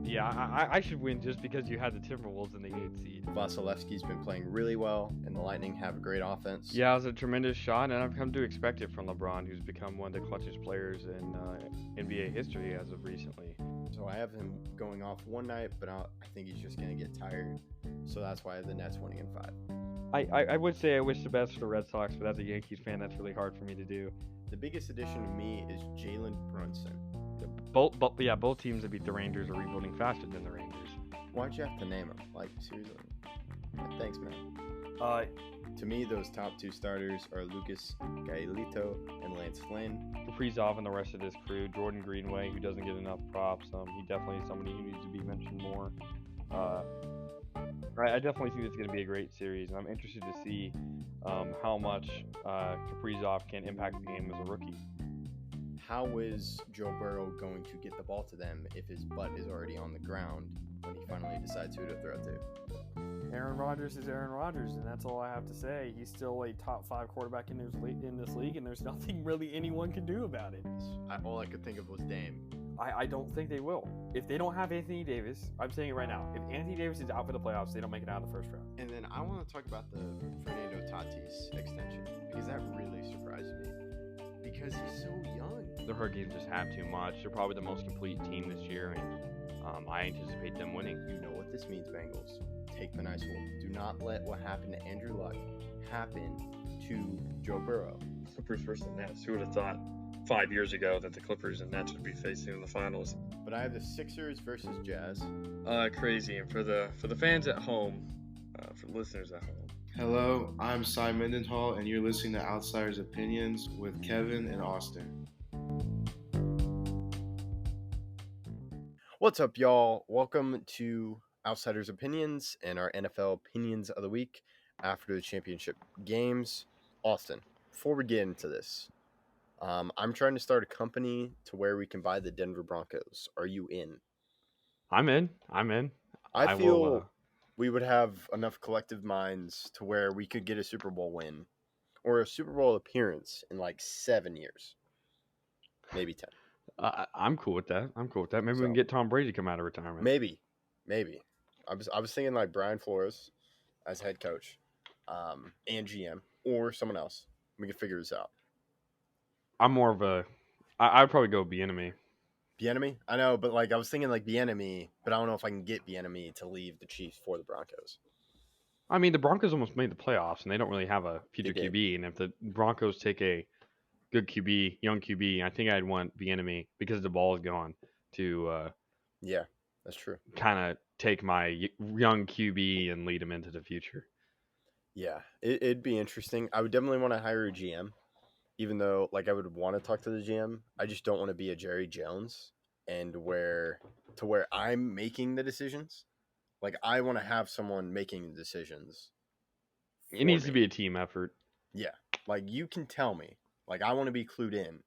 Yeah, I should win just because you had the Timberwolves in the 8th seed. Vasilevsky's been playing really well, and the Lightning have a great offense. Yeah, it was a tremendous shot, and I've come to expect it from LeBron, who's become one of the clutchest players in NBA history as of recently. So I have him going off one night, but I think he's just going to get tired. So that's why the Nets winning in 5. I would say I wish the best for the Red Sox, but as a Yankees fan, that's really hard for me to do. The biggest addition to me is Jalen Brunson. Both teams that beat the Rangers are rebuilding faster than the Rangers. Why'd you have to name them? Like, seriously. Thanks, man. To me, those top 2 starters are Lucas Gaelito and Lance Flynn. Kaprizov and the rest of this crew. Jordan Greenway, who doesn't get enough props. He definitely is somebody who needs to be mentioned more. I definitely think it's going to be a great series, and I'm interested to see how much Kaprizov can impact the game as a rookie. How is Joe Burrow going to get the ball to them if his butt is already on the ground when he finally decides who to throw to? Aaron Rodgers is Aaron Rodgers, and that's all I have to say. He's still a top 5 quarterback in this league, and there's nothing really anyone can do about it. All I could think of was Dame. I don't think they will. If they don't have Anthony Davis, I'm saying it right now, if Anthony Davis is out for the playoffs, they don't make it out of the first round. And then I want to talk about the Fernando Tatis extension, because that really surprised me. Because he's so young. The Hurricanes just have too much. They're probably the most complete team this year, and I anticipate them winning. You know what this means, Bengals. Take the nice one. Do not let what happened to Andrew Luck happen to Joe Burrow. Clippers versus the Nets. Who would have thought 5 years ago that the Clippers and Nets would be facing in the finals? But I have the Sixers versus Jazz. Crazy. And for the fans at home, for the listeners at home. Hello, I'm Cy Mendenhall, and you're listening to Outsiders Opinions with Kevin and Austin. What's up, y'all? Welcome to Outsiders Opinions and our NFL Opinions of the Week after the championship games. Austin, before we get into this, I'm trying to start a company to where we can buy the Denver Broncos. Are you in? I'm in. I feel we would have enough collective minds to where we could get a Super Bowl win or a Super Bowl appearance in like 7 years, maybe 10. I'm cool with that. Maybe we can get Tom Brady to come out of retirement. Maybe. I was thinking like Brian Flores as head coach, and GM, or someone else. We can figure this out. I'm more of a. I'd probably go Bieniemy. Bieniemy? I know, but like I was thinking like Bieniemy, but I don't know if I can get Bieniemy to leave the Chiefs for the Broncos. I mean, the Broncos almost made the playoffs, and they don't really have a future QB. And if the Broncos take a good QB, young QB, I think I'd want Bieniemy because the ball is gone to. Yeah, that's true. Kind of take my young QB and lead him into the future. Yeah, it'd be interesting. I would definitely want to hire a GM, even though like I would want to talk to the GM. I just don't want to be a Jerry Jones and where I'm making the decisions. Like I want to have someone making the decisions. It needs to be a team effort. Yeah, like you can tell me. Like I want to be clued in,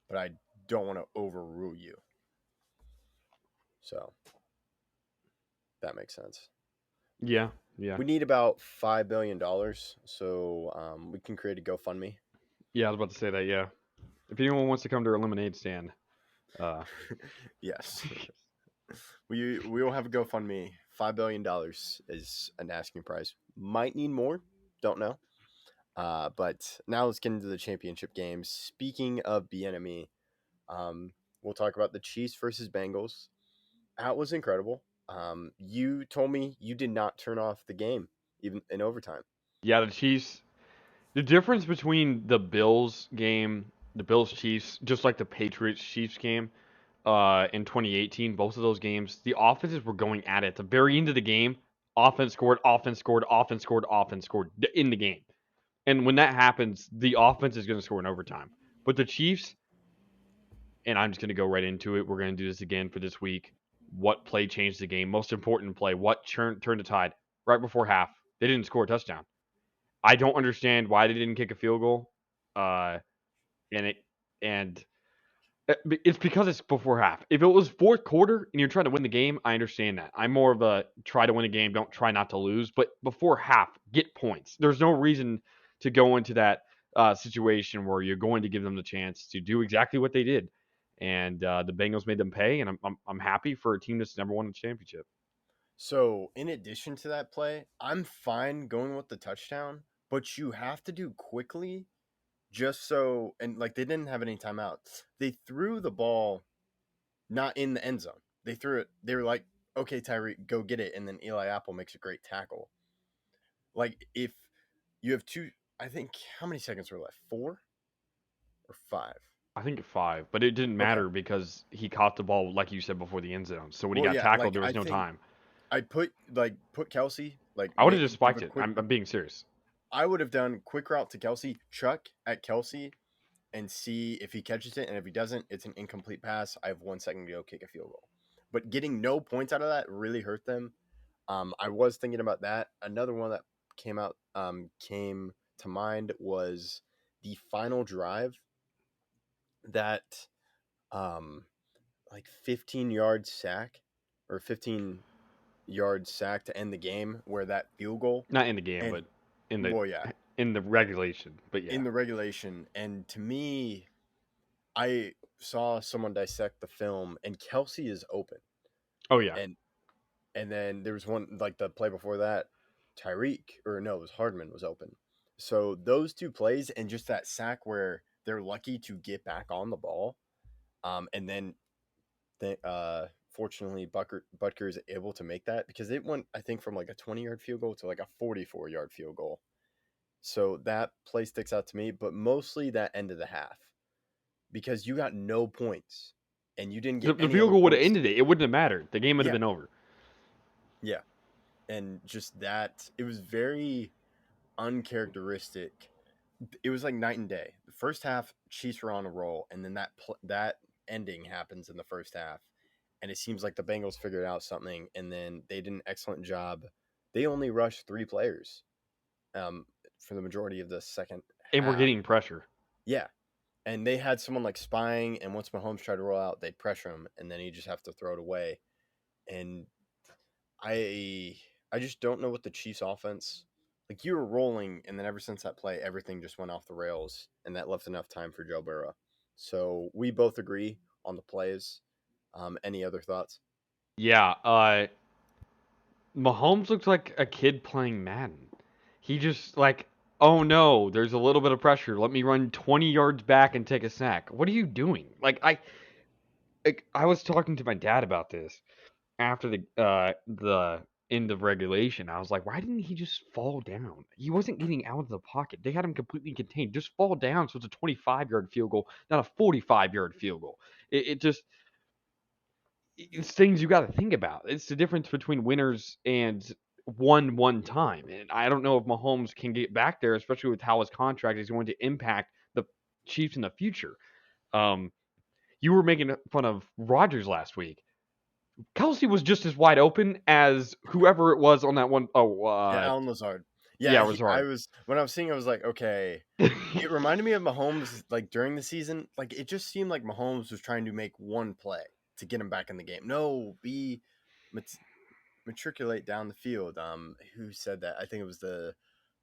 but I don't want to overrule you. So that makes sense. Yeah. We need about $5 billion, so we can create a GoFundMe. Yeah, I was about to say that, yeah. If anyone wants to come to our lemonade stand. Yes. we will have a GoFundMe. $5 billion is an asking price. Might need more. Don't know. But now let's get into the championship games. Speaking of Bieniemy, we'll talk about the Chiefs versus Bengals. That was incredible. You told me you did not turn off the game, even in overtime. Yeah, the Chiefs. The difference between the Bills game, the Bills-Chiefs, just like the Patriots-Chiefs game in 2018, both of those games, the offenses were going at it. At the very end of the game, offense scored in the game. And when that happens, the offense is going to score in overtime. But the Chiefs, and I'm just going to go right into it. We're going to do this again for this week. What play changed the game? Most important play. What turned the tide? Right before half, they didn't score a touchdown. I don't understand why they didn't kick a field goal. And it's because it's before half. If it was fourth quarter and you're trying to win the game, I understand that. I'm more of a try to win a game, don't try not to lose. But before half, get points. There's no reason to go into that situation where you're going to give them the chance to do exactly what they did. and the Bengals made them pay, and I'm happy for a team that's never won a championship. So, in addition to that play, I'm fine going with the touchdown, but you have to do quickly just so, and like they didn't have any timeouts. They threw the ball not in the end zone. They threw it, they were like, okay, Tyreek, go get it. And then Eli Apple makes a great tackle. Like, if you have two, I think, how many seconds were left? 4 or 5? I think 5, but it didn't Okay. matter because he caught the ball, like you said, before the end zone. So when he Well, got yeah, tackled, like, there I was no think time. I'd put Kelsey, like, I would have give just a spiked it. quick, I'm being serious. I would have done quick route to Kelsey, chuck at Kelsey, and see if he catches it. And if he doesn't, it's an incomplete pass. I have 1 second to go kick a field goal. But getting no points out of that really hurt them. I was thinking about that. Another one that came to mind was the final drive, that like 15-yard sack or 15-yard sack to end the game, where that field goal, Not in the game, and but in the well, yeah, in the regulation. But yeah, in the regulation. And to me, I saw someone dissect the film, and Kelsey is open, oh yeah, and then there was one, like the play before that, it was Hardman was open. So those two plays and just that sack where they're lucky to get back on the ball, and then fortunately Butker is able to make that, because it went, I think, from like a 20-yard field goal to like a 44-yard field goal. So that play sticks out to me, but mostly that end of the half, because you got no points and you didn't get the any field other goal would have points. ended it. It wouldn't have mattered. The game would have Yeah. been over. Yeah. And just that, it was very uncharacteristic. It was like night and day. The first half, Chiefs were on a roll, and then that ending happens in the first half, and it seems like the Bengals figured out something, and then they did an excellent job. They only rushed 3 players, for the majority of the second And we're half. getting pressure. Yeah, and they had someone like spying, and once Mahomes tried to roll out, they'd pressure him, and then you just have to throw it away. And I just don't know what the Chiefs offense, like, you were rolling, and then ever since that play, everything just went off the rails, and that left enough time for Joe Burrow. So we both agree on the plays. Any other thoughts? Yeah, Mahomes looks like a kid playing Madden. He just like, oh no, there's a little bit of pressure. Let me run 20 yards back and take a sack. What are you doing? I was talking to my dad about this after the end of regulation. I was like, why didn't he just fall down? He wasn't getting out of the pocket. They had him completely contained. Just fall down so it's a 25-yard field goal, not a 45-yard field goal. It just it's things you got to think about. It's the difference between winners and one time. And I don't know if Mahomes can get back there, especially with how his contract is going to impact the Chiefs in the future. Um, you were making fun of Rodgers last week. Kelsey was just as wide open as whoever it was on that one. Yeah, Alan Lazard. Yeah, yeah, it was hard. when I was seeing it, I was like, okay. It reminded me of Mahomes, like, during the season. Like, it just seemed like Mahomes was trying to make one play to get him back in the game. No, matriculate down the field. Who said that? I think it was the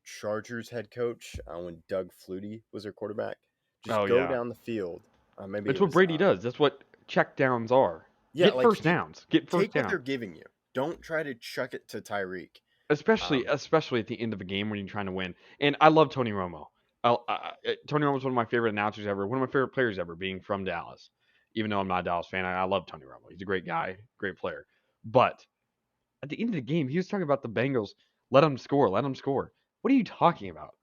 Chargers head coach, when Doug Flutie was their quarterback. Just Oh, go yeah. down the field. Maybe It's it what was Brady does. That's what check downs are. yeah, Get like, first downs. Get first take what they're down. giving you. Don't try to chuck it to Tyreek. Especially at the end of a game when you're trying to win. And I love Tony Romo. Tony Romo is one of my favorite announcers ever, one of my favorite players ever, being from Dallas. Even though I'm not a Dallas fan, I love Tony Romo. He's a great guy, great player. But at the end of the game, he was talking about the Bengals. Let them score. Let them score. What are you talking about?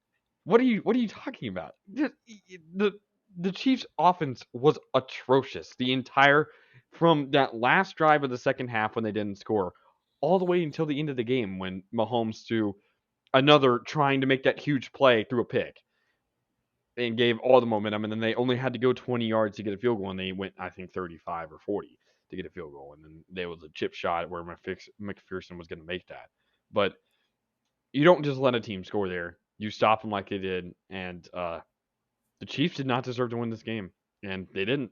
What are you talking about? The Chiefs' offense was atrocious. The entire from that last drive of the second half when they didn't score, all the way until the end of the game when Mahomes threw another trying to make that huge play through a pick and gave all the momentum, and then they only had to go 20 yards to get a field goal, and they went, I think, 35 or 40 to get a field goal, and then there was a chip shot where McPherson was going to make that. But you don't just let a team score there. You stop them like they did, and the Chiefs did not deserve to win this game, and they didn't.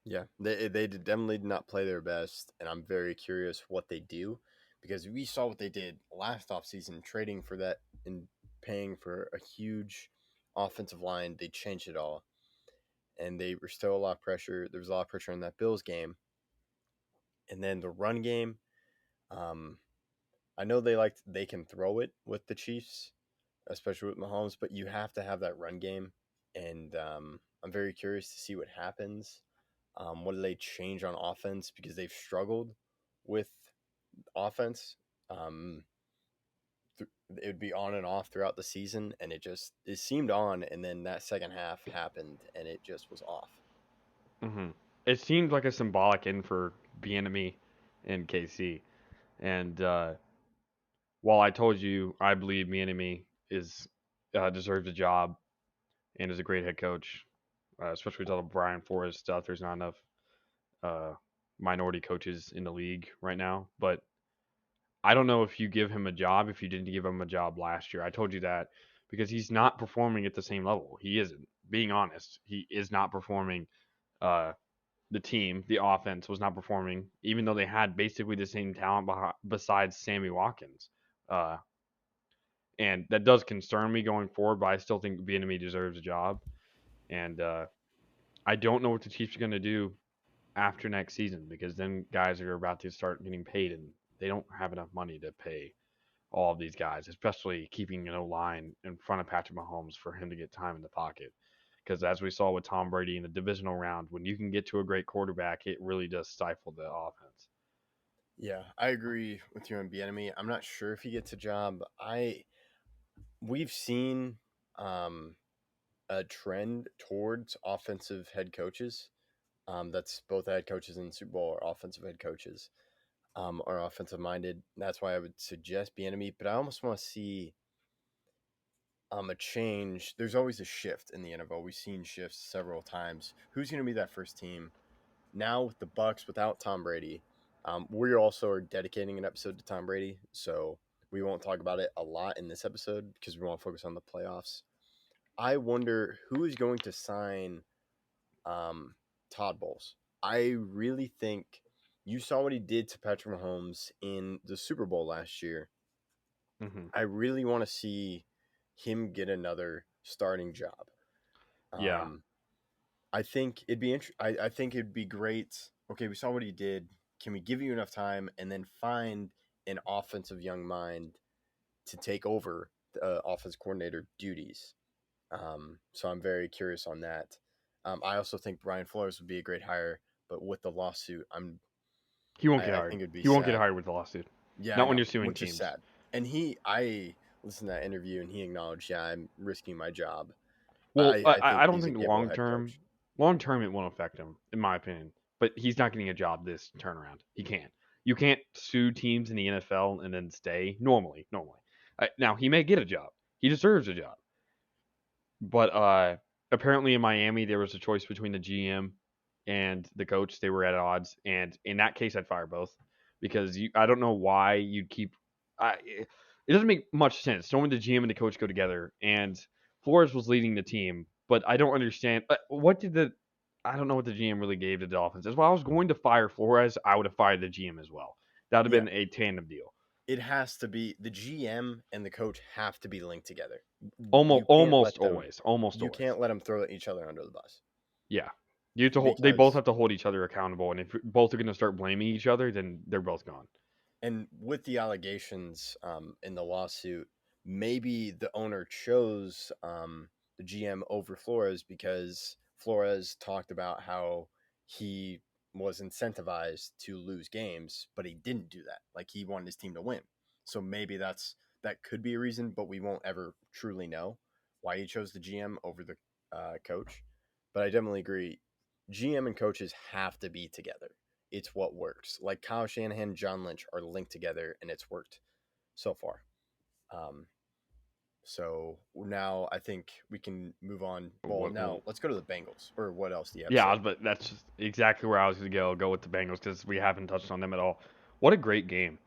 Yeah, they definitely did not play their best, and I'm very curious what they do, because we saw what they did last offseason, trading for that and paying for a huge offensive line. They changed it all, and they were still a lot of pressure. There was a lot of pressure in that Bills game. And then the run game, I know they can throw it with the Chiefs, especially with Mahomes, but you have to have that run game. And I'm very curious to see what happens. What do they change on offense? Because they've struggled with offense. It would be on and off throughout the season, and it seemed on, and then that second half happened, and it just was off. It seemed like a symbolic end for Bieniemy and KC. And while I told you I believe Bieniemy deserves a job and is a great head coach, especially with all the Brian Flores stuff, there's not enough minority coaches in the league right now. But I don't know if you give him a job if you didn't give him a job last year. I told you that because he's not performing at the same level. He isn't. Being honest, he is not performing. The team, the offense was not performing, even though they had basically the same talent besides Sammy Watkins. And that does concern me going forward, but I still think Bieniemy deserves a job. And I don't know what the Chiefs are going to do after next season because then guys are about to start getting paid and they don't have enough money to pay all of these guys, especially keeping an O-line in front of Patrick Mahomes for him to get time in the pocket. Because as we saw with Tom Brady in the divisional round, when you can get to a great quarterback, it really does stifle the offense. Yeah, I agree with you on Bieniemy. I'm not sure if he gets a job. We've seen a trend towards offensive head coaches. That's both head coaches in the Super Bowl or offensive head coaches, or offensive minded. That's why I would suggest Bieniemy. But I almost want to see a change. There's always a shift in the NFL. We've seen shifts several times. Who's going to be that first team? Now with the Bucs, without Tom Brady, we also are dedicating an episode to Tom Brady, so we won't talk about it a lot in this episode because we want to focus on the playoffs. I wonder who is going to sign Todd Bowles. I really think you saw what he did to Patrick Mahomes in the Super Bowl last year. I really want to see him get another starting job. Yeah. I think it'd be I think it'd be great. Okay, we saw what he did. Can we give you enough time and then find an offensive young mind to take over the offense coordinator duties? So I'm very curious on that. I also think Brian Flores would be a great hire, but with the lawsuit, he won't get I hired. think it'd be He won't sad. get hired with the lawsuit. Yeah, not I when know, you're suing which teams. is sad. And I listened to that interview, and he acknowledged, yeah, I'm risking my job. Well, I don't he's a think capable head coach. long term it won't affect him, in my opinion. But he's not getting a job this turnaround. He can't. You can't sue teams in the NFL and then stay normally. Now he may get a job. He deserves a job. But apparently in Miami there was a choice between the GM and the coach. They were at odds, and in that case I'd fire both because I don't know why you'd keep. It doesn't make much sense knowing the GM and the coach go together. And Flores was leading the team, but I don't understand I don't know what the GM really gave to the Dolphins. As well, I was going to fire Flores, I would have fired the GM as well. That would have been a tandem deal. It has to be the GM and the coach have to be linked together. Almost always. You can't let them throw each other under the bus. Yeah, you have to they both have to hold each other accountable, and if both are going to start blaming each other, then they're both gone. And with the allegations in the lawsuit, maybe the owner chose the GM over Flores because Flores talked about how he was incentivized to lose games, but he didn't do that. Like he wanted his team to win. So maybe that could be a reason, but we won't ever truly know why he chose the GM over the coach. But I definitely agree. GM and coaches have to be together. It's what works. Like Kyle Shanahan, John Lynch are linked together, and it's worked so far. So now I think we can move on. Well, now let's go to the Bengals. Or what else do you have? Yeah, but that's just exactly where I was going to go with the Bengals because we haven't touched on them at all. What a great game.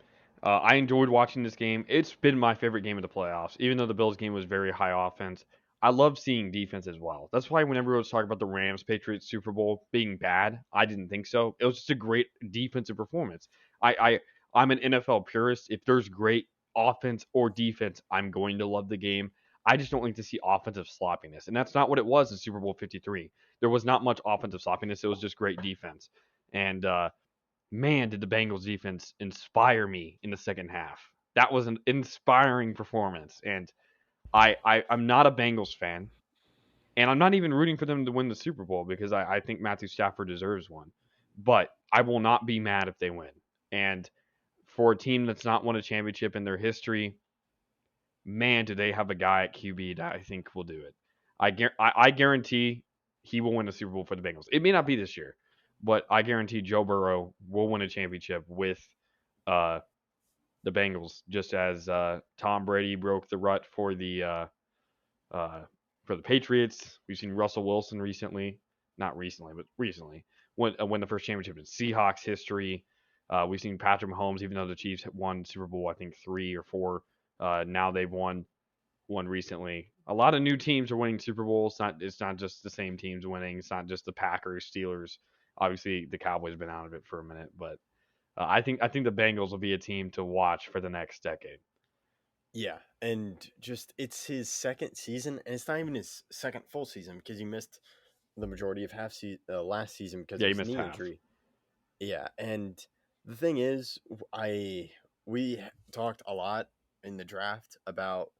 I enjoyed watching this game. It's been my favorite game of the playoffs, even though the Bills game was very high offense. I love seeing defense as well. That's why whenever I was talking about the Rams-Patriots Super Bowl being bad, I didn't think so. It was just a great defensive performance. I'm an NFL purist. If there's great offense or defense, I'm going to love the game. I just don't like to see offensive sloppiness, and that's not what it was in Super Bowl 53. There was not much offensive sloppiness. It was just great defense. And man, did the Bengals defense inspire me in the second half. That was an inspiring performance. And I'm not a Bengals fan, and I'm not even rooting for them to win the Super Bowl because I think Matthew Stafford deserves one. But I will not be mad if they win. And for a team that's not won a championship in their history, man, do they have a guy at QB that I think will do it. I guarantee he will win the Super Bowl for the Bengals. It may not be this year, but I guarantee Joe Burrow will win a championship with uh, the Bengals, just as Tom Brady broke the rut uh, for the Patriots. We've seen Russell Wilson recently, not recently, but recently win the first championship in Seahawks history. We've seen Patrick Mahomes, even though the Chiefs won Super Bowl, I think 3 or 4. Now they've won one recently. A lot of new teams are winning Super Bowls. It's not just the same teams winning. It's not just the Packers, Steelers. Obviously, the Cowboys have been out of it for a minute, but I think the Bengals will be a team to watch for the next decade. Yeah, and just it's his second season, and it's not even his second full season because he missed the majority of last season because Yeah, of he his missed knee half. injury. Yeah, and the thing is, we talked a lot in the draft about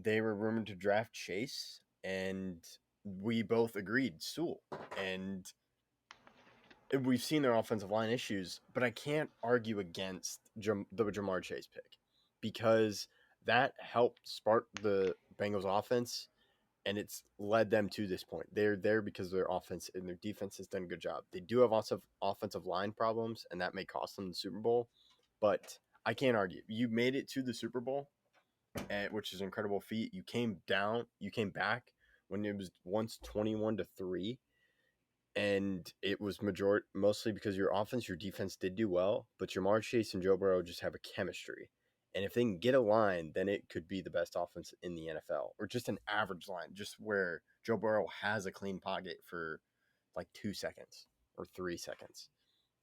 they were rumored to draft Chase, and we both agreed Sewell, and we've seen their offensive line issues, but I can't argue against the Jamar Chase pick because that helped spark the Bengals offense and it's led them to this point. They're there because their offense and their defense has done a good job. They do have lots of offensive line problems, and that may cost them the Super Bowl, but I can't argue. You made it to the Super Bowl, which is an incredible feat. You came back when it was once 21-3, and it was mostly because your offense, your defense did do well, but Jamar Chase and Joe Burrow just have a chemistry. And if they can get a line, then it could be the best offense in the NFL, or just an average line, just where Joe Burrow has a clean pocket for like 2 seconds or 3 seconds.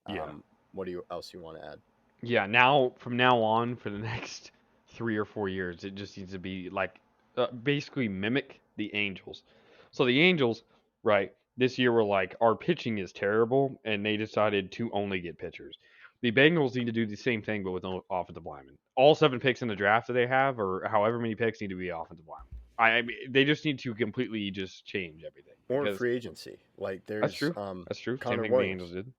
Yeah. What else you want to add? Yeah, from now on for the next 3 or 4 years, it just needs to be like basically mimic the Angels. So the Angels, right, this year were like our pitching is terrible, and they decided to only get pitchers. The Bengals need to do the same thing, but with no offensive linemen. All 7 picks in the draft that they have, or however many picks, need to be offensive linemen. I mean, they just need to completely just change everything. Or because free agency, like that's there's true. That's true. Same Connor thing Williams, the Angels did.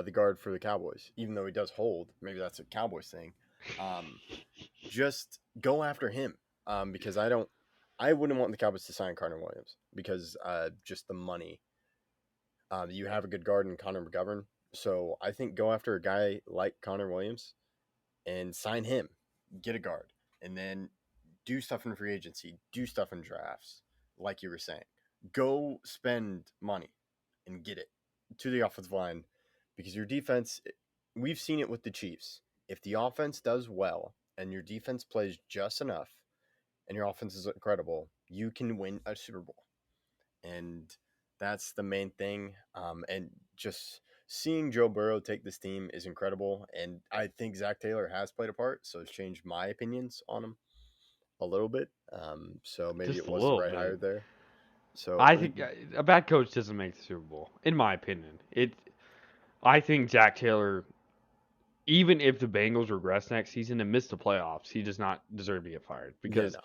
the guard for the Cowboys, even though he does hold. Maybe that's a Cowboys thing. Just go after him because I wouldn't want the Cowboys to sign Connor Williams because just the money. You have a good guard in Connor McGovern, so I think go after a guy like Connor Williams and sign him, get a guard, and then do stuff in free agency, do stuff in drafts, like you were saying. Go spend money and get it to the offensive line because your defense, we've seen it with the Chiefs. If the offense does well and your defense plays just enough and your offense is incredible, you can win a Super Bowl. And that's the main thing. And just seeing Joe Burrow take this team is incredible. And I think Zach Taylor has played a part, so it's changed my opinions on him a little bit. So maybe Just it a was the little right bit. hire there. So I think a bad coach doesn't make the Super Bowl, in my opinion. I think Zach Taylor, even if the Bengals regress next season and miss the playoffs, he does not deserve to get fired because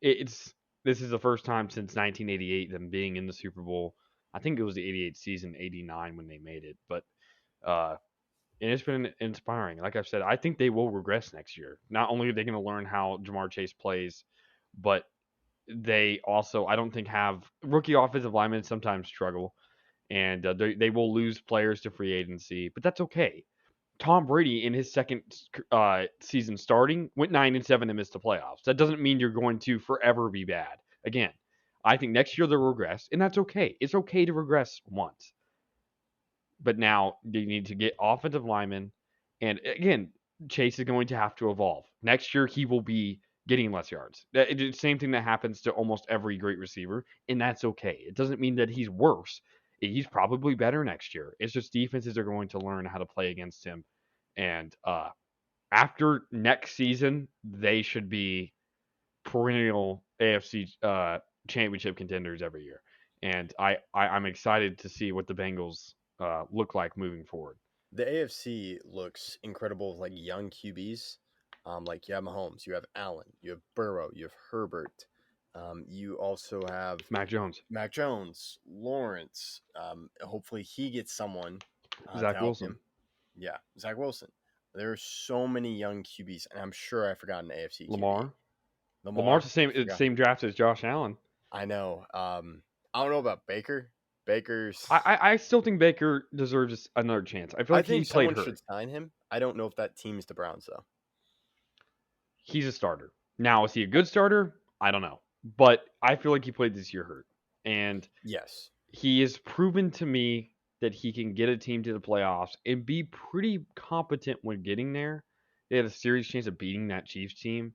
this is the first time since 1988 them being in the Super Bowl. I think it was the 88 season, 89 when they made it, but and it's been inspiring. Like I've said, I think they will regress next year. Not only are they going to learn how Jamar Chase plays, but they also, I don't think, have rookie offensive linemen sometimes struggle, and they will lose players to free agency, but that's okay. Tom Brady in his second season starting went 9-7 and missed the playoffs. That doesn't mean you're going to forever be bad. Again, I think next year they'll regress, and that's okay. It's okay to regress once. But now they need to get offensive linemen, and again, Chase is going to have to evolve. Next year he will be getting less yards. It's the same thing that happens to almost every great receiver, and that's okay. It doesn't mean that he's worse. He's probably better next year. It's just defenses are going to learn how to play against him. And after next season, they should be perennial AFC championship contenders every year, and I'm excited to see what the Bengals look like moving forward. The AFC looks incredible with like young QBs. Like you have Mahomes, you have Allen, you have Burrow, you have Herbert. You also have Mac Jones, Mac Jones, Lawrence. Hopefully he gets someone to Zach help Wilson. him. Yeah, Zach Wilson. There are so many young QBs, and I'm sure I forgot an AFC QB. Lamar's the same forgot. same draft as Josh Allen. I know. I don't know about Baker. Baker's. I still think Baker deserves another chance. I feel like think he played someone hurt. should sign him. I don't know if that team's the Browns though. He's a starter. Now, is he a good starter? I don't know. But I feel like he played this year hurt. And Yes. he has proven to me that he can get a team to the playoffs and be pretty competent when getting there. They had a serious chance of beating that Chiefs team.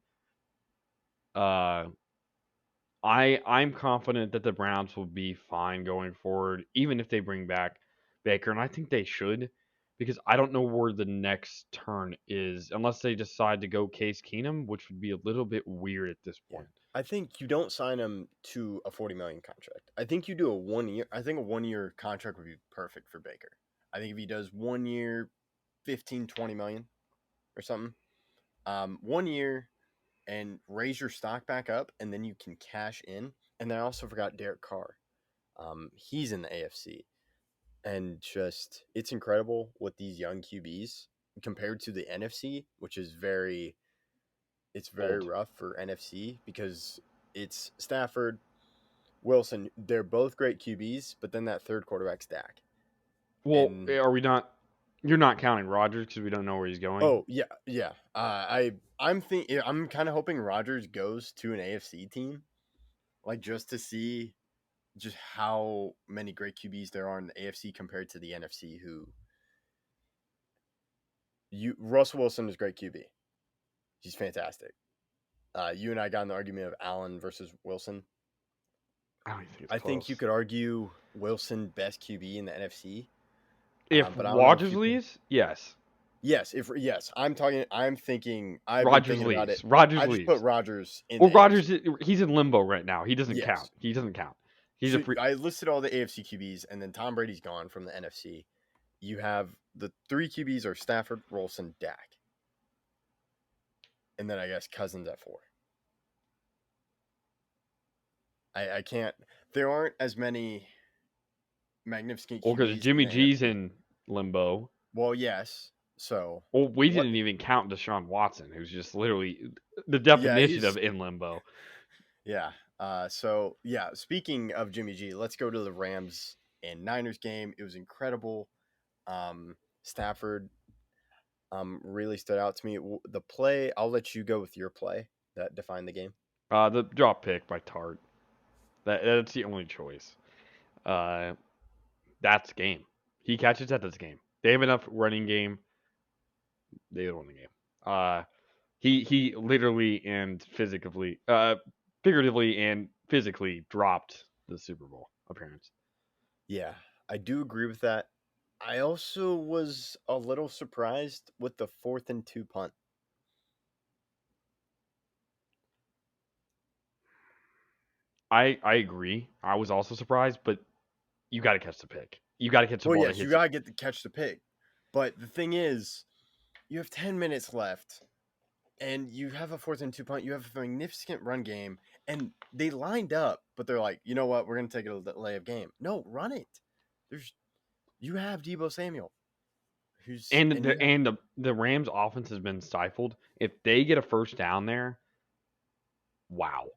I'm confident that the Browns will be fine going forward, even if they bring back Baker. And I think they should, because I don't know where the next turn is, unless they decide to go Case Keenum, which would be a little bit weird at this point. I think you don't sign him to a $40 million contract. I think you do a 1 year. I think a 1 year contract would be perfect for Baker. I think if he does 1 year, 15, 20 million or something, 1 year, and raise your stock back up, and then you can cash in. And I also forgot Derek Carr. He's in the AFC, and just it's incredible with these young QBs compared to the NFC, which is very Old. rough for NFC because it's Stafford, Wilson. They're both great QBs, but then that third quarterback's Dak. Well, And- are we not? You're not counting Rodgers because we don't know where he's going. Oh yeah. I'm kind of hoping Rodgers goes to an AFC team, like just to see just how many great QBs there are in the AFC compared to the NFC. Russell Wilson is a great QB. He's fantastic. You and I got in the argument of Allen versus Wilson. I don't even think it's I think close. you could argue Wilson best QB in the NFC. If but I don't know if Rodgers you can- leaves, yes. Yes, I'm thinking. I've been Rodgers thinking about leaves. it. Rodgers I just leaves. put Rodgers in. Well, the Rodgers, AFC. he's in limbo right now. He doesn't Yes. count. He doesn't count. He's So a free. I listed all the AFC QBs, and then Tom Brady's gone from the NFC. You have the three QBs are Stafford, Wilson, Dak, and then I guess Cousins at 4. I can't. There aren't as many magnificent QBs. Well, because in Jimmy the G's NFC. in limbo. Well, yes. So Well, we What- didn't even count Deshaun Watson, who's just literally the definition he's- of in limbo. yeah. Speaking of Jimmy G, let's go to the Rams and Niners game. It was incredible. Stafford really stood out to me. The play, I'll let you go with your play that defined the game. The drop pick by Tart. That's the only choice. That's game. He catches that. That's game. They have enough running game. They won the game. He literally and physically, figuratively and physically dropped the Super Bowl appearance. Yeah, I do agree with that. I also was a little surprised with the 4th and 2 punt. I agree. I was also surprised, but you got to catch the pick. You got to catch the Well, ball. yes, that you hits gotta get to catch the pick. But the thing is, you have 10 minutes left, and you have a 4th and 2 punt. You have a magnificent run game, and they lined up, but they're like, you know what? We're gonna take a delay of game. No, run it. You have Deebo Samuel, who's And you have- the Rams offense has been stifled. If they get a first down there, wow.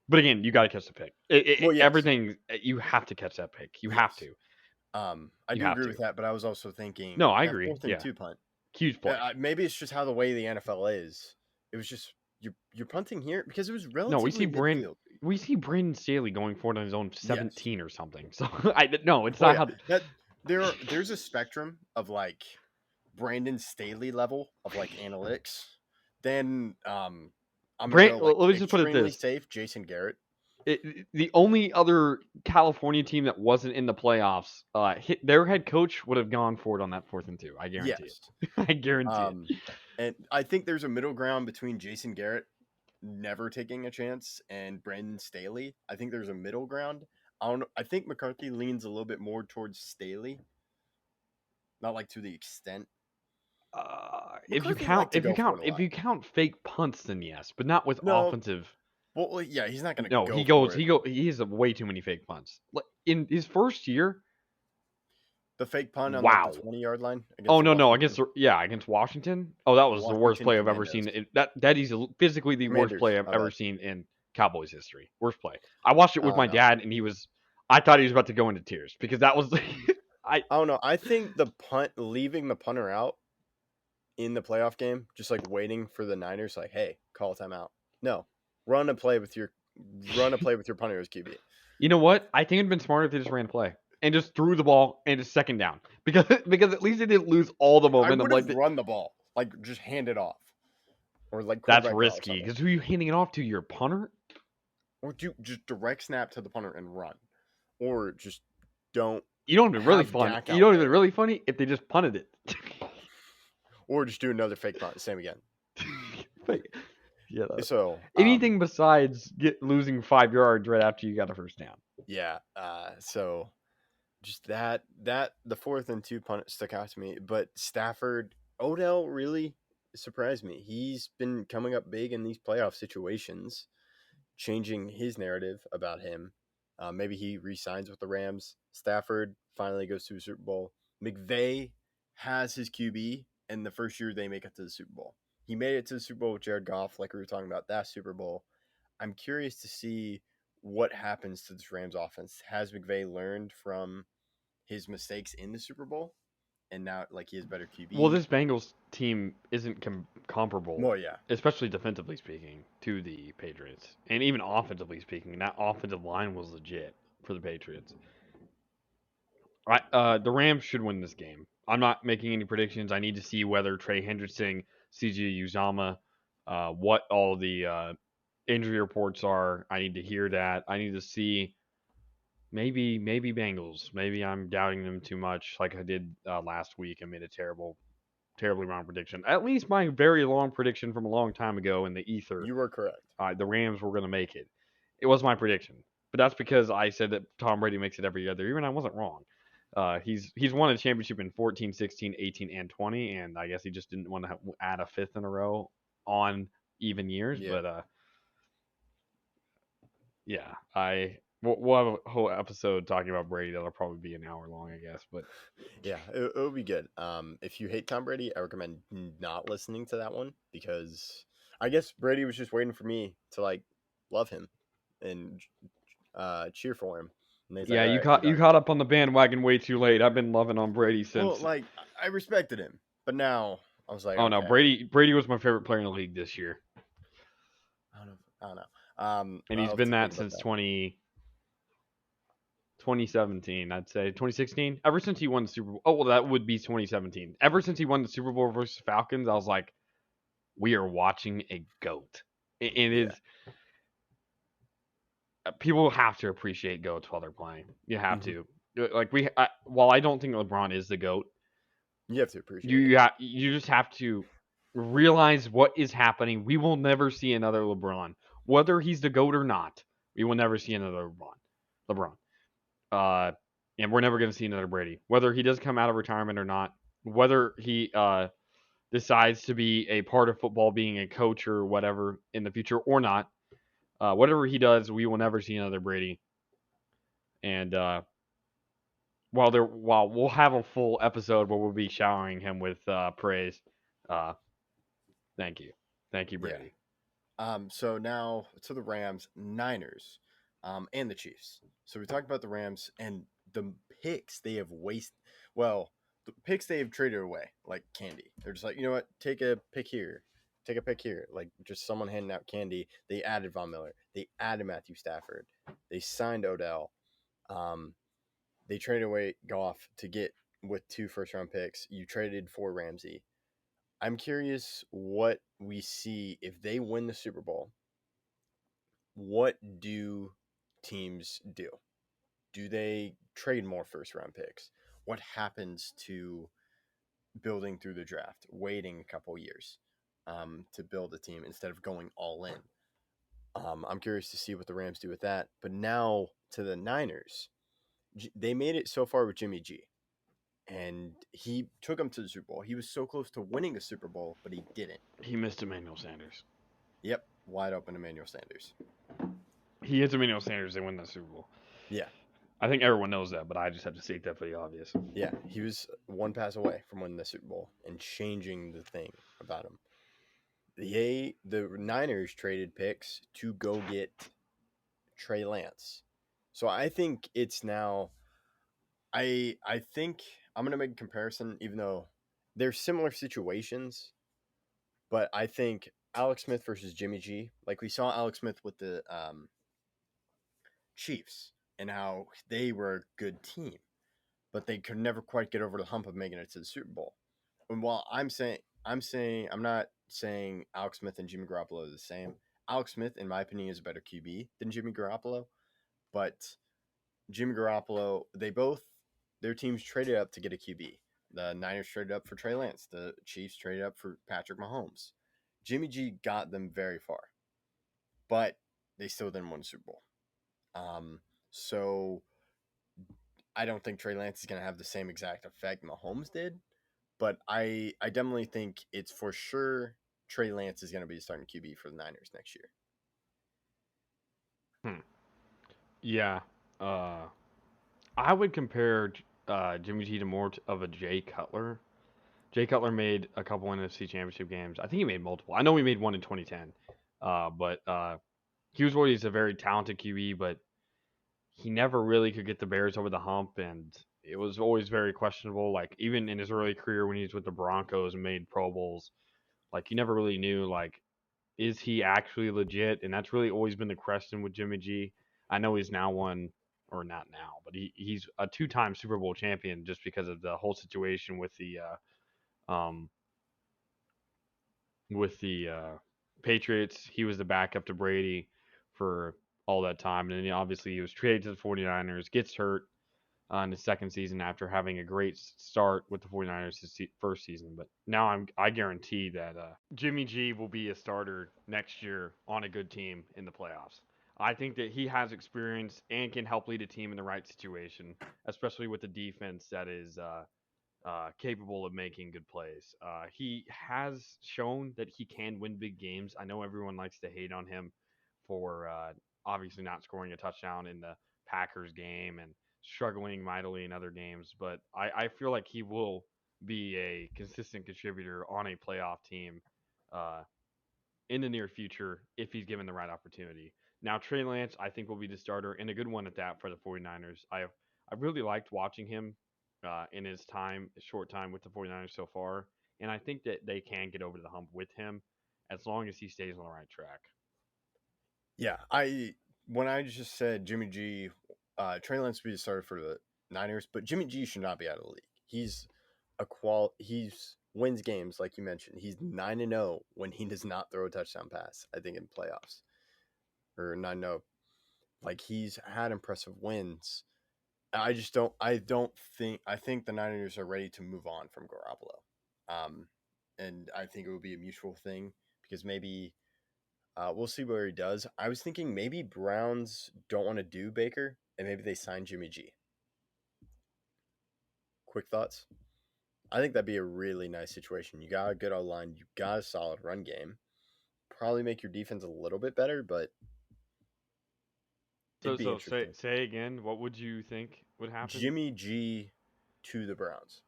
But again, you got to catch the pick. Well, yes. Everything you have to catch that pick. You have Yes. to. I You do have agree to. with that, but I was also thinking, No, I that agree, 4th and yeah. 2 punt. Huge play. Maybe it's just how the way the NFL is. It was just you're punting here because it was relatively. No, we see midfield. We see Brandon Staley going for it on his own Yes. 17 or something. So no, it's Well, not yeah, how. there's a spectrum of like Brandon Staley level of like analytics. Then I'm Let gonna go, me just put it extremely this. safe. Jason Garrett. The only other California team that wasn't in the playoffs, their head coach would have gone for it on that 4th and 2. I guarantee Yes. it. I guarantee it. And I think there's a middle ground between Jason Garrett never taking a chance and Brandon Staley. I think there's a middle ground. I don't know. I think McCarthy leans a little bit more towards Staley, not like to the extent. If you McCarthy count, liked to if you go for count, it a if lot. you count fake punts, then yes, but not with No. offensive. Well, yeah, he's not going to No, go he for goes. it. He has way too many fake punts. Like, in his first year. The fake punt on like Wow. the 20-yard line. Oh Against no, Washington. against Washington. Oh, that was the worst Washington play I've ever seen. Commanders. That is physically the worst Commanders, play I've my ever bad. seen in Cowboys history. Worst play. I watched it with my No. dad, and I thought he was about to go into tears because that was. I don't know. I think leaving the punter out in the playoff game, just like waiting for the Niners, like, hey, call a timeout. No, run a play with your punter as QB. You know what? I think it'd been smarter if they just ran play and just threw the ball and just second down because at least they didn't lose all the I momentum. would have Like run the ball, like just hand it off, or like that's quarterback draw or risky something. because who are you handing it off to? Your punter? Or do just direct snap to the punter and run, or just don't, You know what'd be really Have fun? Dak You out know what'd be there. really funny if they just punted it. or just do another fake punt. Same again. Yeah. So Anything besides losing 5 yards right after you got a first down. Yeah. So just that the 4th and 2 punt stuck out to me, but Odell really surprised me. He's been coming up big in these playoff situations, changing his narrative about him. Maybe he re-signs with the Rams. Stafford finally goes to a Super Bowl. McVay has his QB, and the first year they make it to the Super Bowl. He made it to the Super Bowl with Jared Goff, like we were talking about that Super Bowl. I'm curious to see what happens to this Rams offense. Has McVay learned from his mistakes in the Super Bowl, and now like he has better QB? Well, this Bengals team isn't comparable. Well, yeah, especially defensively speaking, to the Patriots, and even offensively speaking, that offensive line was legit for the Patriots. The Rams should win this game. I'm not making any predictions. I need to see whether Trey Hendrickson, CJ Uzama, what all the injury reports are. I need to hear that. I need to see maybe Bengals. Maybe I'm doubting them too much, like I did last week and made a terribly wrong prediction. At least my very long prediction from a long time ago in the ether. you were correct. The Rams were going to make it. It was my prediction, but that's because I said that Tom Brady makes it every other year, and I wasn't wrong. He's won a championship in 14, 16, 18, and 20, and I guess he just didn't want to add a 5th in a row on even years. Yeah. But we'll have a whole episode talking about Brady that'll probably be an hour long, I guess. But Yeah, it'll be good. If you hate Tom Brady, I recommend not listening to that one, because I guess Brady was just waiting for me to like love him and cheer for him. And he's like, yeah, "All you right, we're done." caught up on the bandwagon way too late. I've been loving on Brady since. Well, like I respected him, but now I was like, oh no, okay. Brady was my favorite player in the league this year, I don't know. and he's been that since 2017, I'd say 2016. Ever since he won the Super Bowl. Oh well, that would be 2017. Ever since he won the Super Bowl versus Falcons, I was like, we are watching a GOAT. It is. People have to appreciate GOATs while they're playing. You have to. Like while I don't think LeBron is the GOAT, You have to appreciate you just have to realize what is happening. We will never see another LeBron, whether he's the GOAT or not. We will never see another LeBron. And we're never going to see another Brady, whether he does come out of retirement or not, whether he decides to be a part of football, being a coach or whatever in the future or not. Whatever he does, we will never see another Brady. And while we'll have a full episode where we'll be showering him with praise, thank you, Brady. Yeah. So now to the Rams, Niners, and the Chiefs. So we talked about the Rams and the picks they have wasted. Well, the picks they have traded away like candy. They're just like, you know what? Take a pick here. Take a pick here. Like just someone handing out candy. They added Von Miller. They added Matthew Stafford. They signed Odell. They traded away Goff to get with 2 first-round picks. You traded for Ramsey. I'm curious what we see if they win the Super Bowl. What do teams do? Do they trade more first-round picks? What happens to building through the draft, waiting a couple years to build a team instead of going all in? I'm curious to see what the Rams do with that. But now to the Niners, they made it so far with Jimmy G, and he took them to the Super Bowl. He was so close to winning a Super Bowl, but he didn't. He missed Emmanuel Sanders. Yep, wide open Emmanuel Sanders. He hits Emmanuel Sanders, they win the Super Bowl. Yeah, I think everyone knows that, but I just have to state that for the obvious. yeah, he was one pass away from winning the Super Bowl and changing the thing about him. The Niners traded picks to go get Trey Lance. So I think it's now I think I'm gonna make a comparison, even though they're similar situations, but I think Alex Smith versus Jimmy G, like we saw Alex Smith with the Chiefs and how they were a good team, but they could never quite get over the hump of making it to the Super Bowl. And while I'm not saying Alex Smith and Jimmy Garoppolo are the same. Alex Smith, in my opinion, is a better QB than Jimmy Garoppolo, but Jimmy Garoppolo, their teams traded up to get a QB. The Niners traded up for Trey Lance. The Chiefs traded up for Patrick Mahomes. Jimmy G got them very far, but they still didn't win the Super Bowl. So I don't think Trey Lance is going to have the same exact effect Mahomes did, but I definitely think it's for sure Trey Lance is going to be the starting QB for the Niners next year. Yeah. I would compare Jimmy G to more of a Jay Cutler. Jay Cutler made a couple NFC Championship games. I think he made multiple. I know he made one in 2010. But he was always a very talented QB, but he never really could get the Bears over the hump, and it was always very questionable. Like even in his early career when he was with the Broncos and made Pro Bowls, like you never really knew like is he actually legit? And that's really always been the question with Jimmy G. I know he's now won, or not now, but he's a two-time Super Bowl champion just because of the whole situation with the Patriots. He was the backup to Brady for all that time. And then obviously he was traded to the 49ers, gets hurt in his second season after having a great start with the 49ers his first season. But now I guarantee that Jimmy G will be a starter next year on a good team in the playoffs. I think that he has experience and can help lead a team in the right situation, especially with the defense that is capable of making good plays. He has shown that he can win big games. I know everyone likes to hate on him for obviously not scoring a touchdown in the Packers game and struggling mightily in other games, but I feel like he will be a consistent contributor on a playoff team in the near future if he's given the right opportunity. Now, Trey Lance, I think, will be the starter and a good one at that for the 49ers. I really liked watching him in his short time with the 49ers so far. And I think that they can get over the hump with him as long as he stays on the right track. Yeah, when I just said Jimmy G, Trey Lance will be the starter for the Niners, but Jimmy G should not be out of the league. He's he's wins games like you mentioned. He's 9-0 when he does not throw a touchdown pass. I think in playoffs or 9-0. Like he's had impressive wins. I think the Niners are ready to move on from Garoppolo. And I think it would be a mutual thing because maybe we'll see where he does. I was thinking maybe Browns don't want to do Baker and maybe they sign Jimmy G. Quick thoughts? I think that'd be a really nice situation. You got a good O-line, you got a solid run game. Probably make your defense a little bit better, but So say again, what would you think would happen? Jimmy G to the Browns.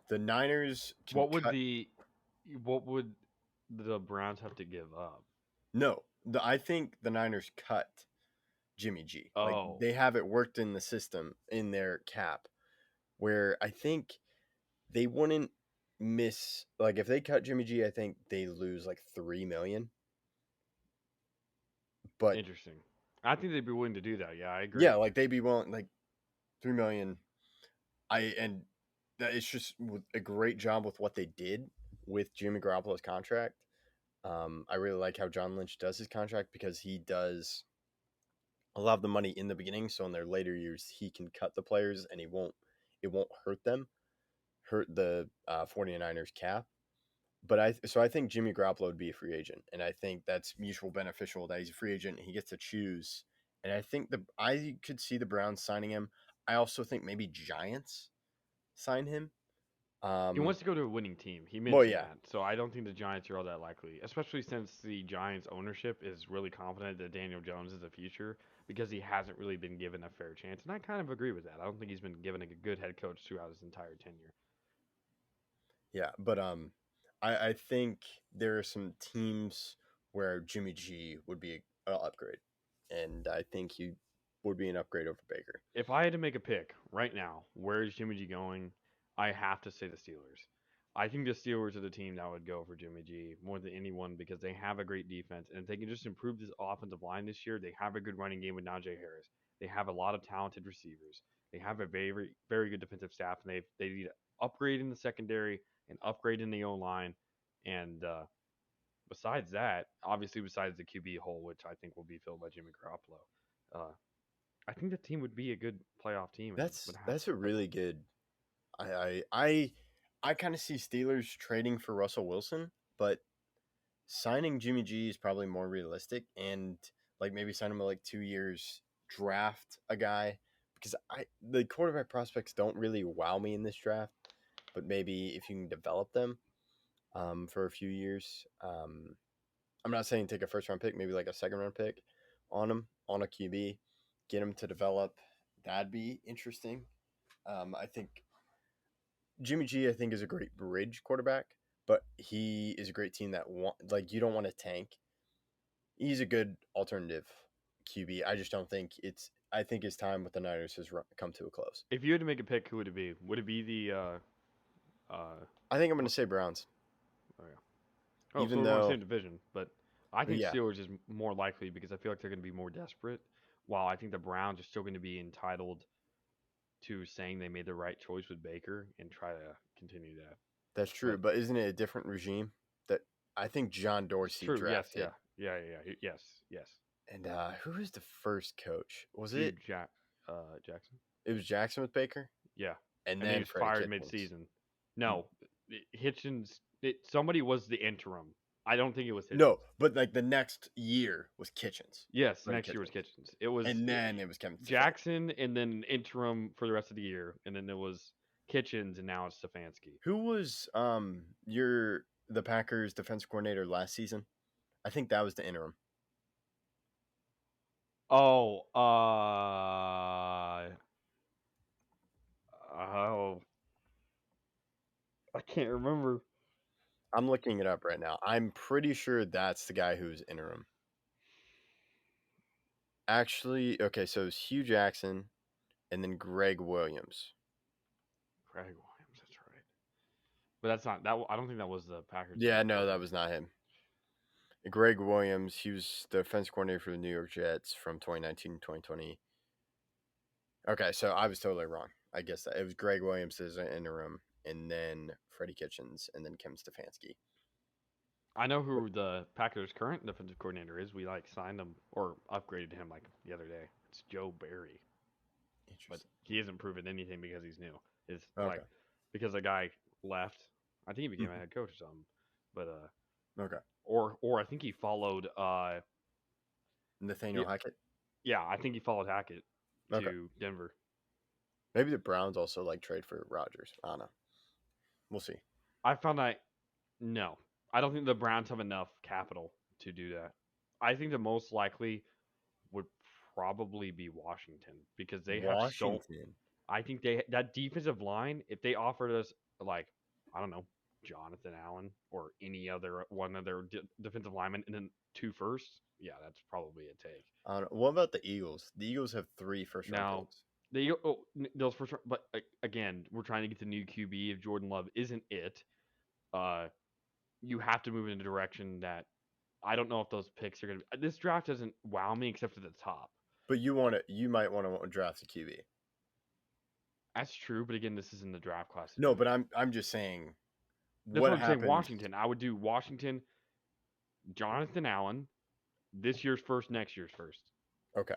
The Niners. What would the Browns have to give up? No, I think the Niners cut Jimmy G. Oh. Like they have it worked in the system in their cap, where I think they wouldn't miss. Like if they cut Jimmy G, I think they lose like $3 million. But interesting. I think they'd be willing to do that. Yeah, I agree. Yeah, like they'd be willing like $3 million. It's just a great job with what they did with Jimmy Garoppolo's contract. I really like how John Lynch does his contract because he does a lot of the money in the beginning, so in their later years he can cut the players and it won't hurt the 49ers cap. But I think Jimmy Garoppolo would be a free agent, and I think that's mutual beneficial that he's a free agent and he gets to choose. And I think I could see the Browns signing him. I also think maybe Giants sign him. He wants to go to a winning team. He Well, mentioned yeah. that. So I don't think the Giants are all that likely, especially since the Giants ownership is really confident that Daniel Jones is the future because he hasn't really been given a fair chance. And I kind of agree with that. I don't think he's been given a good head coach throughout his entire tenure. Yeah, but I think there are some teams where Jimmy G would be an upgrade, and I think he would be an upgrade over Baker. If I had to make a pick right now, where is Jimmy G going? I have to say the Steelers. I think the Steelers are the team that would go for Jimmy G more than anyone because they have a great defense. And if they can just improve this offensive line this year, they have a good running game with Najee Harris. They have a lot of talented receivers. They have a very, very good defensive staff, and they need to upgrade in the secondary and upgrade in the O line. And besides that, obviously besides the QB hole, which I think will be filled by Jimmy Garoppolo, uh, I think the team would be a good playoff team. And would have That's a really good. I kind of see Steelers trading for Russell Wilson, but signing Jimmy G is probably more realistic, and like maybe sign him to like 2 years, draft a guy because the quarterback prospects don't really wow me in this draft, but maybe if you can develop them for a few years. I'm not saying take a first round pick, maybe like a second round pick on him, on a QB, get him to develop. That'd be interesting. I think Jimmy G, I think, is a great bridge quarterback, but he is a great team that like you don't want to tank. He's a good alternative QB. I just don't think it's. I think his time with the Niners has come to a close. If you had to make a pick, who would it be? Would it be the? I think I'm going to say Browns. Oh, yeah. Even so we're in the though- same division, but I think Yeah. Steelers is more likely because I feel like they're going to be more desperate. While I think the Browns are still going to be entitled to saying they made the right choice with Baker and try to continue that. That's true, but isn't it a different regime? That I think John It's Dorsey true. drafted. Yes. Yeah. Yes. And who was the first coach? Was Hugh it? Jackson. It was Jackson with Baker, Yeah. and And then he was Freddie fired Kitchens. mid-season. No, Hitchens. Somebody was the interim. I don't think it was Hitchens. No, but like the next year was Kitchens, Yes, Freddie next year was Kitchens. It was and then it was Kevin Stefanski. Jackson, and then interim for the rest of the year, and then there was Kitchens, and now it's Stefanski. Who was the Packers defense coordinator last season? I think that was the interim. Oh, I can't remember. I'm looking it up right now. I'm pretty sure that's the guy who's interim. Actually, okay, so it was Hugh Jackson and then Greg Williams. Craig Williams, that's right. But that's not that. I don't think that was the Packers. Yeah, no, that was not him. Greg Williams, he was the defense coordinator for the New York Jets from 2019 to 2020. Okay, so I was totally wrong. I guess that it was Greg Williams as an interim, and then Freddie Kitchens, and then Kevin Stefanski. I know who the Packers' current defensive coordinator is. We signed him or upgraded him the other day. It's Joe Barry, but Interesting. he hasn't proven anything because he's new. It's Okay. because the guy left. I think he became a head coach or something. But Okay. or I think he followed. Nathaniel Yeah. Hackett. Yeah, I think he followed Hackett to Okay. Denver. Maybe the Browns also trade for Rodgers. I don't know. We'll see. I found out no. I don't think the Browns have enough capital to do that. I think the most likely would probably be Washington because they have so. Washington. I think that defensive line. If they offered us I don't know, Jonathan Allen or any other one of their defensive linemen and then 2 firsts, yeah, that's probably a take. I don't know. What about the Eagles? The Eagles have 3 first round Now, picks. those first, but again, we're trying to get the new QB. If Jordan Love isn't it, you have to move in a direction that I don't know if those picks are going to. This draft doesn't wow me except for the top. But you might want to draft a QB. That's true, but again, this is in the draft class. No, but I'm just saying. That's what I'm saying. Washington. I would do Washington, Jonathan Allen, this year's first, next year's first. Okay.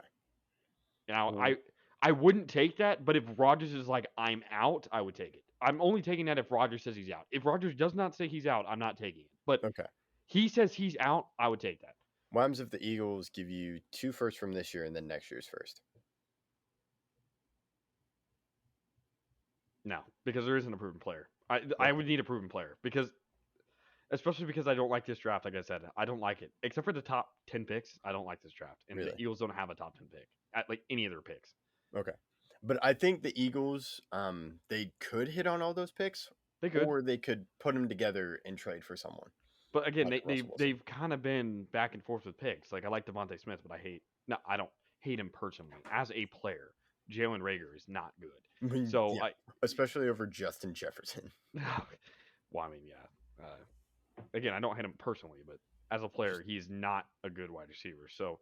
Now, Cool. I wouldn't take that, but if Rodgers is like, I'm out, I would take it. I'm only taking that if Rodgers says he's out. If Rodgers does not say he's out, I'm not taking it. But Okay. he says he's out, I would take that. What happens if the Eagles give you 2 firsts from this year and then next year's first? No, because there isn't a proven player. I would need a proven player especially because I don't like this draft. Like I said, I don't like it. Except for the top 10 picks, I don't like this draft. And Really? the Eagles don't have a top 10 pick at like any of their picks. Okay. But I think the Eagles, they could hit on all those picks, They could, or they could put them together and trade for someone. but again, like Russell Wilson. they've kind of been back and forth with picks. Like I like Devontae Smith, but I don't hate him personally as a player. Jalen Reagor is not good. So Yeah, especially over Justin Jefferson. well, I mean, yeah. Again, I don't hate him personally, but as a player, he's not a good wide receiver. So,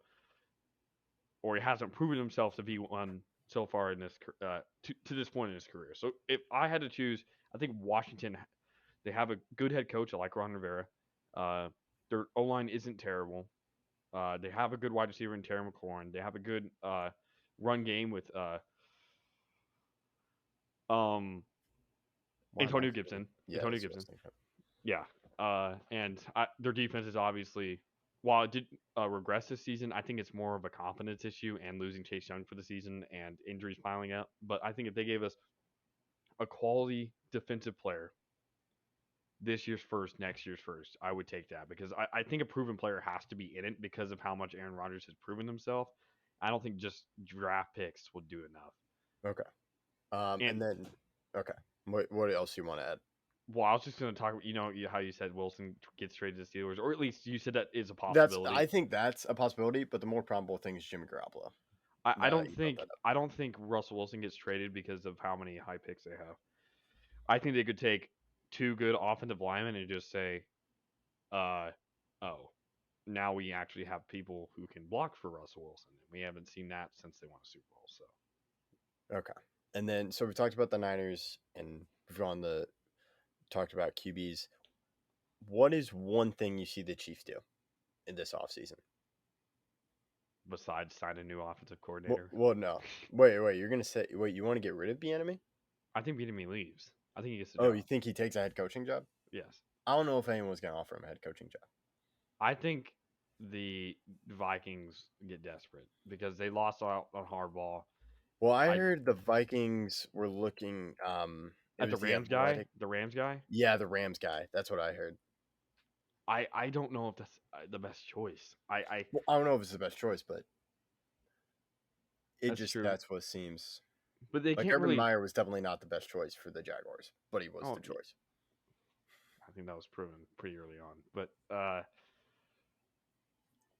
or he hasn't proven himself to be one so far in this to this point in his career. So, if I had to choose, I think Washington. They have a good head coach. I like Ron Rivera. Their O line isn't terrible. They have a good wide receiver in Terry McLaurin. They have a good run game with Antonio Gibson. Yeah, Antonio that's what I Gibson. was thinking. Yeah. And their defense is obviously, while it did regress this season, I think it's more of a confidence issue and losing Chase Young for the season and injuries piling up. But I think if they gave us a quality defensive player this year's first, next year's first, I would take that because I think a proven player has to be in it because of how much Aaron Rodgers has proven himself. I don't think just draft picks will do enough. Okay. And then, okay. What else do you want to add? Well, I was just going to talk. How you said Wilson gets traded to the Steelers, or at least you said that is a possibility. I think that's a possibility, but the more probable thing is Jimmy Garoppolo. I don't think Russell Wilson gets traded because of how many high picks they have. I think they could take 2 good offensive linemen and just say, now we actually have people who can block for Russell Wilson. We haven't seen that since they won a Super Bowl. So Okay. And then, so we talked about the Niners and we've talked about QBs. What is one thing you see the Chiefs do in this offseason? besides sign a new offensive coordinator, Well, no. Wait. You're going to say, you want to get rid of Bieniemy? I think Bieniemy leaves. I think he gets the job. Oh, you think he takes a head coaching job? Yes. I don't know if anyone's going to offer him a head coaching job. I think the Vikings get desperate because they lost out on Harbaugh. Well, I heard the Vikings were looking At the Rams guy? The Rams guy? Yeah, the Rams guy. That's what I heard. I don't know if that's the best choice. Well, I don't know if it's the best choice, but That's true. that's what seems. But they Like can't Urban really. Meyer was definitely not the best choice for the Jaguars, but he was Oh, the choice. I think that was proven pretty early on. But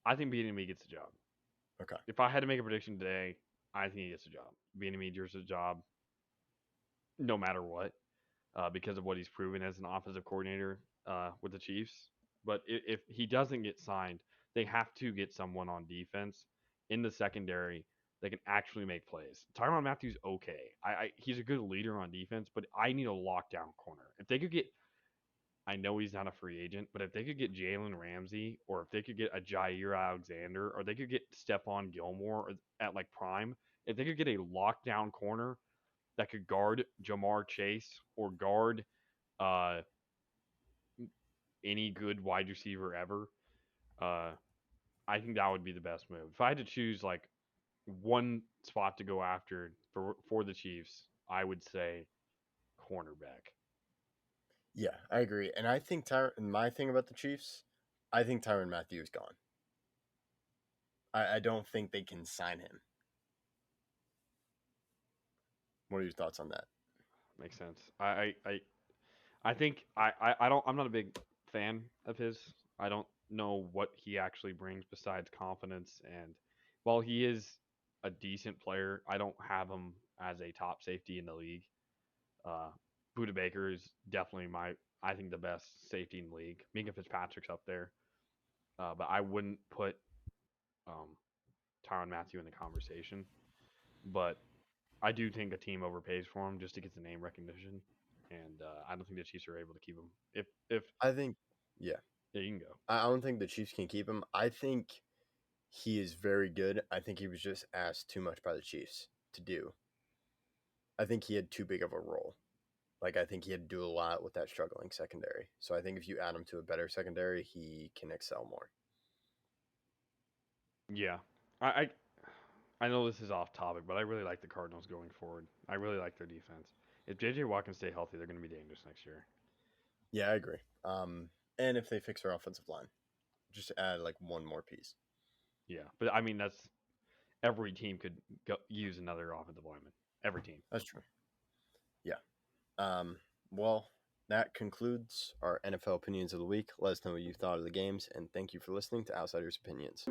I think Bieniemy gets the job. Okay. If I had to make a prediction today, I think he gets the job. Bieniemy gets the job no matter what because of what he's proven as an offensive coordinator with the Chiefs. But if he doesn't get signed, they have to get someone on defense in the secondary that can actually make plays. Tyrann Mathieu's okay. He's a good leader on defense, but I need a lockdown corner. If they could get, I know he's not a free agent, but if they could get Jalen Ramsey, or if they could get a Jair Alexander, or they could get Stephon Gilmore at like prime, if they could get a lockdown corner that could guard Jamar Chase or guard any good wide receiver ever, I think that would be the best move. If I had to choose like one spot to go after for the Chiefs, I would say cornerback. Yeah, I agree. And I think my thing about the Chiefs, I think Tyrann Mathieu is gone. I don't think they can sign him. What are your thoughts on that? Makes sense. I think I'm not a big fan of his. I don't know what he actually brings besides confidence, and while he is a decent player, I don't have him as a top safety in the league. Budda Baker is definitely I think the best safety in the league. Minka Fitzpatrick's up there, but I wouldn't put Tyrann Mathieu in the conversation. But I do think a team overpays for him just to get the name recognition, and I don't think the Chiefs are able to keep him. If I think, yeah, you can go. I don't think the Chiefs can keep him. I think he is very good. I think he was just asked too much by the Chiefs. to do. I think he had too big of a role. Like, I think he had to do a lot with that struggling secondary. So I think if you add him to a better secondary, he can excel more. Yeah, I know this is off topic, but I really like the Cardinals going forward. I really like their defense. If JJ Watt can stay healthy, they're going to be dangerous next year. Yeah, I agree. And if they fix their offensive line, just add like one more piece. Yeah, but I mean that's every team could use another offensive lineman. Every team. That's true. Yeah. Well, that concludes our NFL opinions of the week. Let us know what you thought of the games, and thank you for listening to Outsiders Opinions.